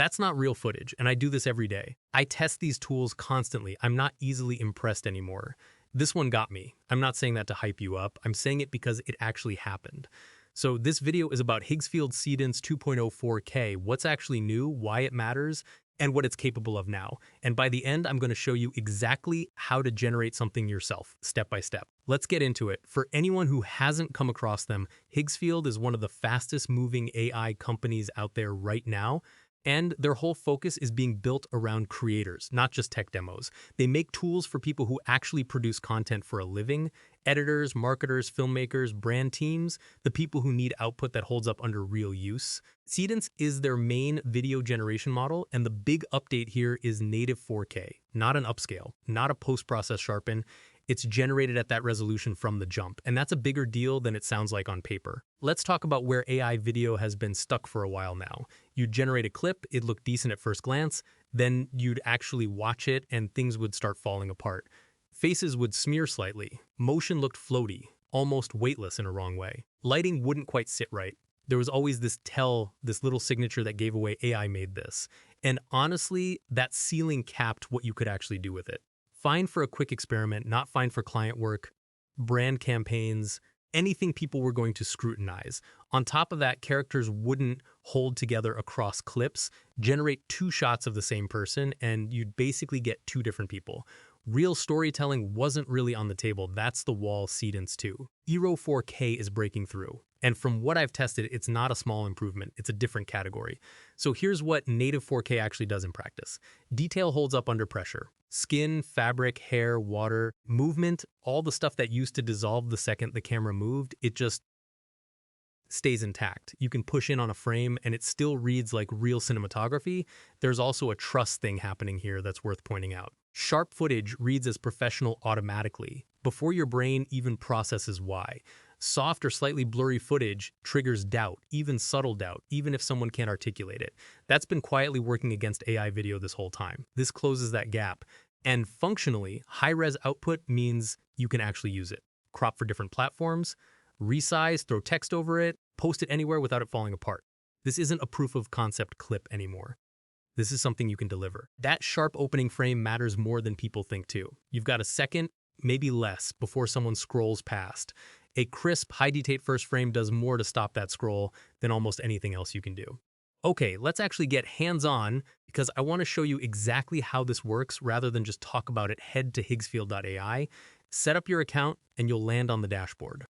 That's not real footage, and I do this every day. I test these tools constantly. I'm not easily impressed anymore. This one got me. I'm not saying that to hype you up. I'm saying it because it actually happened. So this video is about Higgsfield Seedance 2.0 4K, what's actually new, why it matters, and what it's capable of now. And by the end, I'm going to show you exactly how to generate something yourself, step by step. Let's get into it. For anyone who hasn't come across them, Higgsfield is one of the fastest moving AI companies out there right now. And their whole focus is being built around creators, not just tech demos. They make tools for people who actually produce content for a living, editors, marketers, filmmakers, brand teams, the people who need output that holds up under real use. Seedance is their main video generation model, and the big update here is native 4K, not an upscale, not a post-process sharpen. It's generated at that resolution from the jump, and that's a bigger deal than it sounds like on paper. Let's talk about where AI video has been stuck for a while now. You'd generate a clip, it'd look decent at first glance, then you'd actually watch it and things would start falling apart. Faces would smear slightly, motion looked floaty, almost weightless in a wrong way. Lighting wouldn't quite sit right. There was always this little signature that gave away AI made this. And honestly, that ceiling capped what you could actually do with it. Fine for a quick experiment, not fine for client work, brand campaigns, anything people were going to scrutinize. On top of that, characters wouldn't hold together across clips, generate two shots of the same person, and you'd basically get two different people. Real storytelling wasn't really on the table. That's the wall Seedance 2. Eero 4K is breaking through. And from what I've tested, it's not a small improvement. It's a different category. So here's what native 4K actually does in practice. Detail holds up under pressure. Skin, fabric, hair, water, movement, all the stuff that used to dissolve the second the camera moved, it just stays intact. You can push in on a frame and it still reads like real cinematography. There's also a trust thing happening here that's worth pointing out. Sharp footage reads as professional automatically, before your brain even processes why. Soft or slightly blurry footage triggers doubt, even subtle doubt, even if someone can't articulate it. That's been quietly working against AI video this whole time. This closes that gap. And functionally, high-res output means you can actually use it. Crop for different platforms, resize, throw text over it, post it anywhere without it falling apart. This isn't a proof of concept clip anymore. This is something you can deliver. That sharp opening frame matters more than people think too. You've got a second, maybe less, before someone scrolls past. A crisp, high-detail first frame does more to stop that scroll than almost anything else you can do. Okay, let's actually get hands-on because I want to show you exactly how this works rather than just talk about it. Head to higgsfield.ai, set up your account, and you'll land on the dashboard.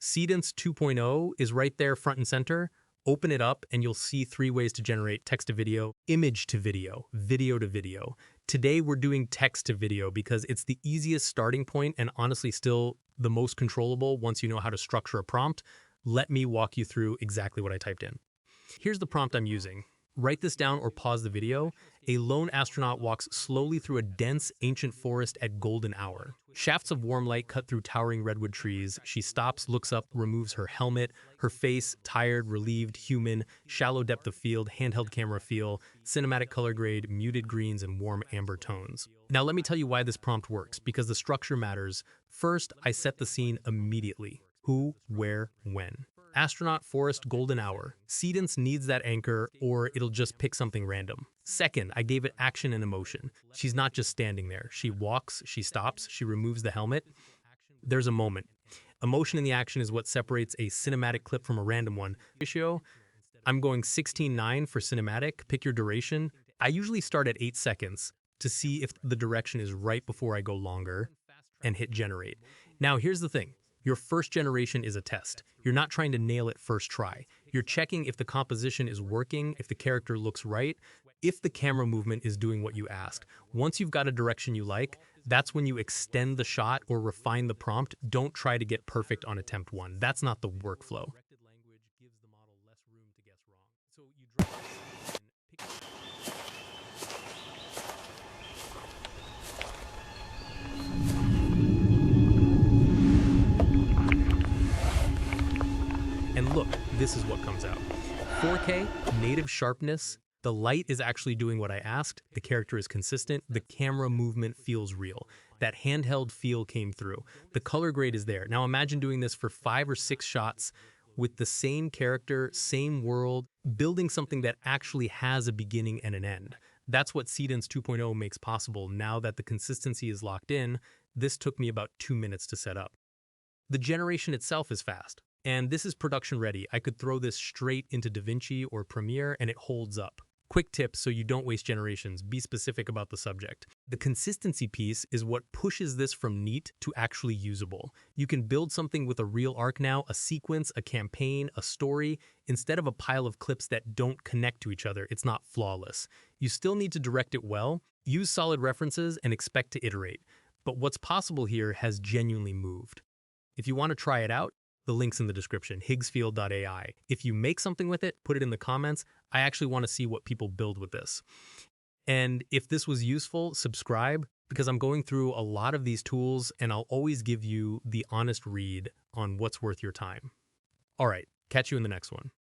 Seedance 2.0 is right there front and center. Open it up and you'll see 3 ways to generate text to video, image to video, video to video. Today we're doing text to video because it's the easiest starting point and honestly still the most controllable once you know how to structure a prompt. Let me walk you through exactly what I typed in. Here's the prompt I'm using. Write this down or pause the video. A lone astronaut walks slowly through a dense, ancient forest at golden hour. Shafts of warm light cut through towering redwood trees. She stops, looks up, removes her helmet. Her face, tired, relieved, human, shallow depth of field, handheld camera feel, cinematic color grade, muted greens, and warm amber tones. Now let me tell you why this prompt works, because the structure matters. First, I set the scene immediately. Who, where, when. Astronaut, forest, golden hour. Seedance needs that anchor or it'll just pick something random. Second, I gave it action and emotion. She's not just standing there. She walks, she stops, she removes the helmet. There's a moment. Emotion in the action is what separates a cinematic clip from a random one. Ratio, I'm going 16:9 for cinematic. Pick your duration. I usually start at 8 seconds to see if the direction is right before I go longer and hit generate. Now here's the thing. Your first generation is a test. You're not trying to nail it first try. You're checking if the composition is working, if the character looks right, if the camera movement is doing what you asked. Once you've got a direction you like, that's when you extend the shot or refine the prompt. Don't try to get perfect on attempt 1. That's not the workflow. And look, this is what comes out. 4K, native sharpness, the light is actually doing what I asked, the character is consistent, the camera movement feels real. That handheld feel came through. The color grade is there. Now imagine doing this for 5 or 6 shots with the same character, same world, building something that actually has a beginning and an end. That's what Seedance 2.0 makes possible. Now that the consistency is locked in, this took me about 2 minutes to set up. The generation itself is fast, and this is production ready. I could throw this straight into DaVinci or Premiere and it holds up. Quick tips so you don't waste generations: be specific about the subject. The consistency piece is what pushes this from neat to actually usable. You can build something with a real arc now, a sequence, a campaign, a story, instead of a pile of clips that don't connect to each other. It's not flawless. You still need to direct it well, use solid references, and expect to iterate. But what's possible here has genuinely moved. If you want to try it out, the link's in the description, Higgsfield.ai. If you make something with it, put it in the comments. I actually want to see what people build with this. And if this was useful, subscribe, because I'm going through a lot of these tools and I'll always give you the honest read on what's worth your time. All right, catch you in the next one.